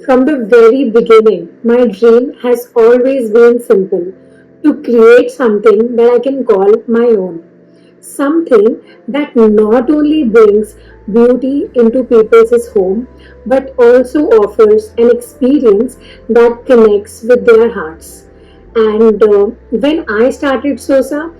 From the very beginning, my dream has always been simple to create something that I can call my own. Something that not only brings beauty into people's home but also offers an experience that connects with their hearts. And when I started SOSA,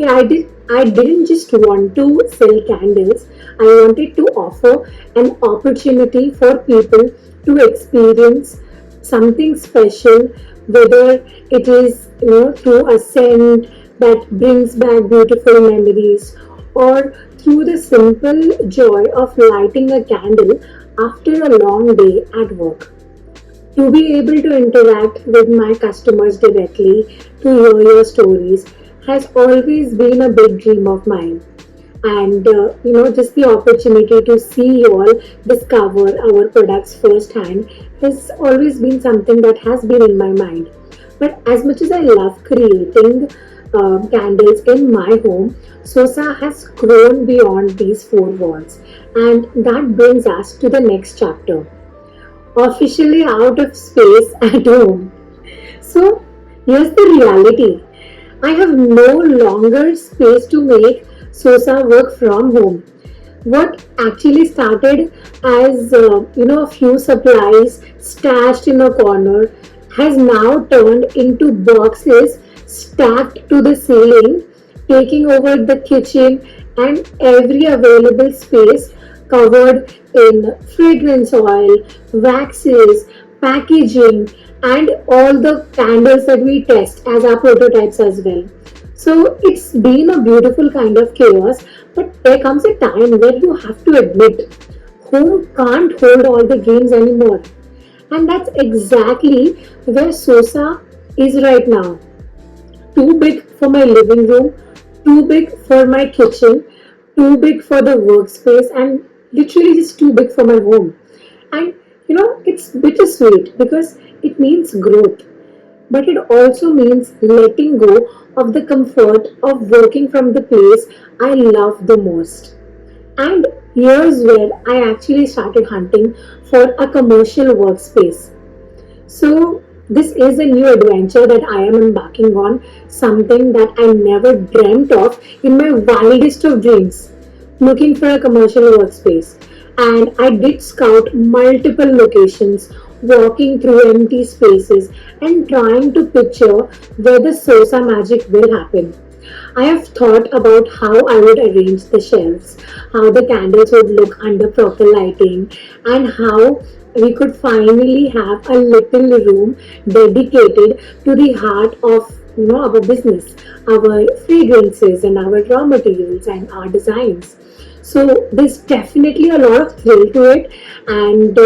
I didn't just want to sell candles. I wanted to offer an opportunity for people to experience something special, whether it is through a scent that brings back beautiful memories, or through the simple joy of lighting a candle after a long day at work. To be able to interact with my customers directly, to hear your stories, has always been a big dream of mine. And just the opportunity to see you all discover our products firsthand has always been something that has been in my mind. But as much as I love creating candles in my home, Sosa has grown beyond these four walls, and that brings us to the next chapter, officially out of space at home. So here's the reality. I have no longer space to make Sosa work from home. What actually started as a few supplies stashed in a corner has now turned into boxes stacked to the ceiling, taking over the kitchen and every available space, covered in fragrance oil, waxes, packaging, and all the candles that we test as our prototypes as well. So it's been a beautiful kind of chaos, but there comes a time where you have to admit home can't hold all the dreams anymore. And that's exactly where Sosa is right now. Too big for my living room, too big for my kitchen, too big for the workspace, and literally just too big for my home. And it's bittersweet because it means growth, but it also means letting go of the comfort of working from the place I love the most. And here's where I actually started hunting for a commercial workspace. So, this is a new adventure that I am embarking on, something that I never dreamt of in my wildest of dreams, looking for a commercial workspace. And I did scout multiple locations, walking through empty spaces and trying to picture where the Sosa magic will happen. I have thought about how I would arrange the shelves, how the candles would look under proper lighting, and how we could finally have a little room dedicated to the heart of our business, our fragrances and our raw materials and our designs. So there's definitely a lot of thrill to it, and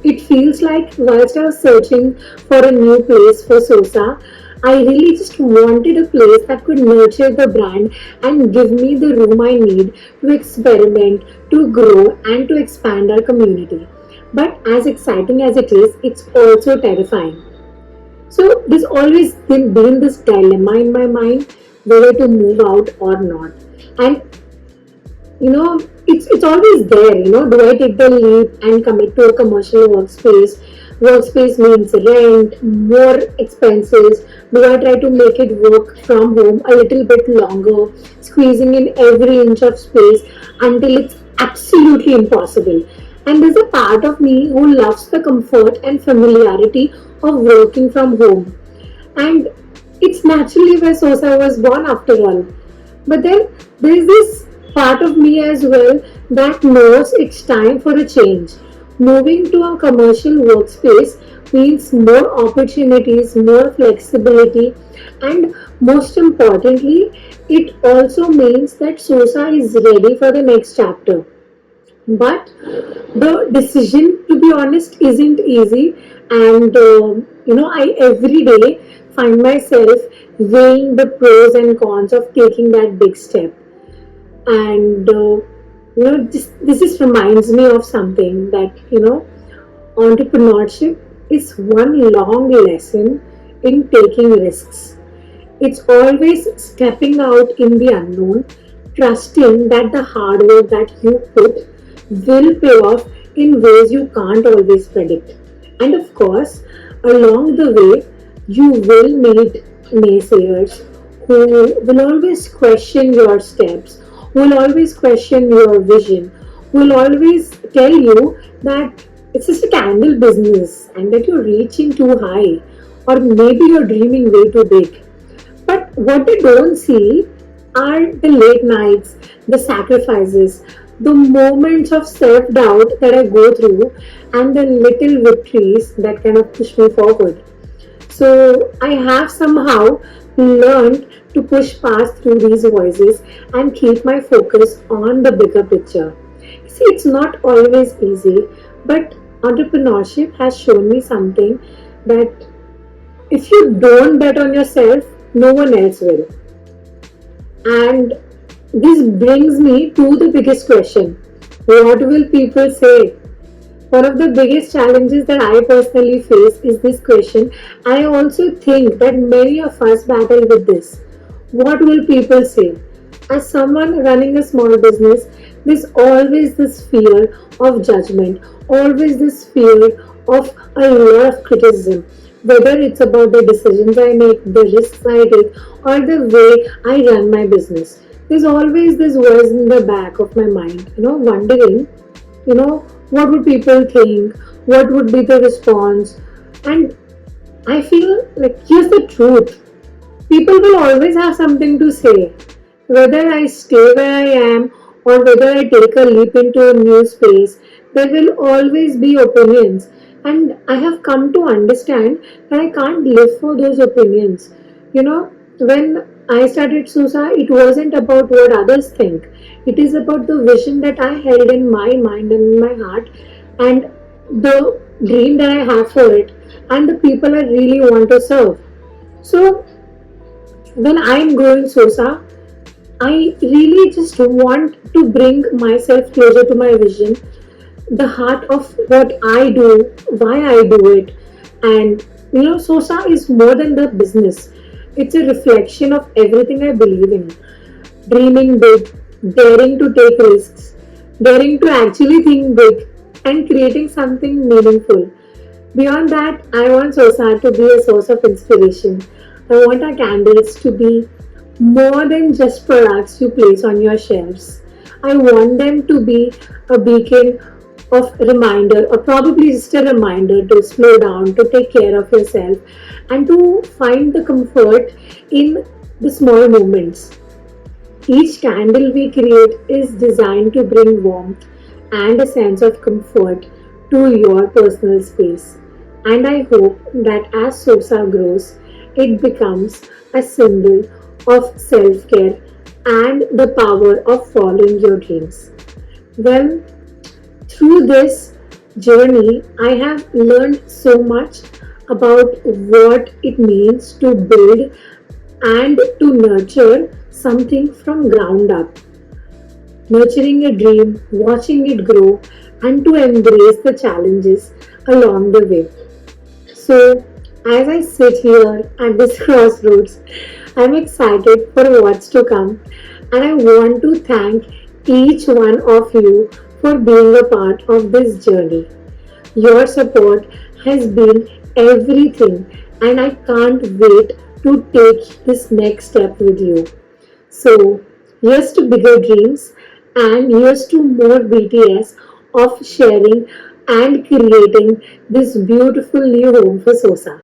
it feels like whilst I was searching for a new place for Sosa, I really just wanted a place that could nurture the brand and give me the room I need to experiment, to grow, and to expand our community. But as exciting as it is, it's also terrifying. So there's always been this dilemma in my mind whether to move out or not. And it's always there. Do I take the leap and commit to a commercial workspace? Workspace means rent, more expenses. Do I try to make it work from home a little bit longer, squeezing in every inch of space until it's absolutely impossible? And there's a part of me who loves the comfort and familiarity of working from home. And it's naturally where Sosa was born after all. But then there's this part of me as well that knows it's time for a change. Moving to a commercial workspace means more opportunities, more flexibility, and most importantly, it also means that Sosa is ready for the next chapter. But the decision, to be honest, isn't easy, and I every day find myself weighing the pros and cons of taking that big step. And this just reminds me of something that entrepreneurship is one long lesson in taking risks. It's always stepping out in the unknown, trusting that the hard work that you put will pay off in ways you can't always predict. And of course, along the way, you will meet naysayers who will always question your steps, who will always question your vision, who will always tell you that it's just a candle business and that you're reaching too high, or maybe you're dreaming way too big. But what they don't see are the late nights, the sacrifices, the moments of self doubt that I go through, and the little victories that kind of push me forward. So I have somehow learned to push past through these voices and keep my focus on the bigger picture. See, it's not always easy, but entrepreneurship has shown me something that if you don't bet on yourself, no one else will. And this brings me to the biggest question: what will people say? One of the biggest challenges that I personally face is this question. I also think that many of us battle with this. What will people say? As someone running a small business, there's always this fear of judgment, always this fear of a lot of criticism, whether it's about the decisions I make, the risks I take, or the way I run my business. There's always this voice in the back of my mind, wondering, what would people think? What would be the response? And I feel like here's the truth. People will always have something to say. Whether I stay where I am or whether I take a leap into a new space, there will always be opinions. And I have come to understand that I can't live for those opinions. When I started SOSA, it wasn't about what others think. It is about the vision that I held in my mind and in my heart, and the dream that I have for it, and the people I really want to serve. So, when I'm growing SOSA, I really just want to bring myself closer to my vision, the heart of what I do, why I do it. And SOSA is more than the business. It's a reflection of everything I believe in. Dreaming big, daring to take risks, daring to actually think big, and creating something meaningful. Beyond that, I want SOSA to be a source of inspiration. I want our candles to be more than just products you place on your shelves. I want them to be a beacon of reminder, or probably just a reminder to slow down, to take care of yourself, and to find the comfort in the small moments. Each candle we create is designed to bring warmth and a sense of comfort to your personal space. And I hope that as SOSA grows, it becomes a symbol of self care and the power of following your dreams. Well, through this journey, I have learned so much about what it means to build and to nurture something from ground up. Nurturing a dream, watching it grow, and to embrace the challenges along the way. So, as I sit here at this crossroads, I'm excited for what's to come, and I want to thank each one of you for being a part of this journey. Your support has been everything, and I can't wait to take this next step with you. So, here's to bigger dreams, and here's to more BTS of sharing and creating this beautiful new home for SOSA.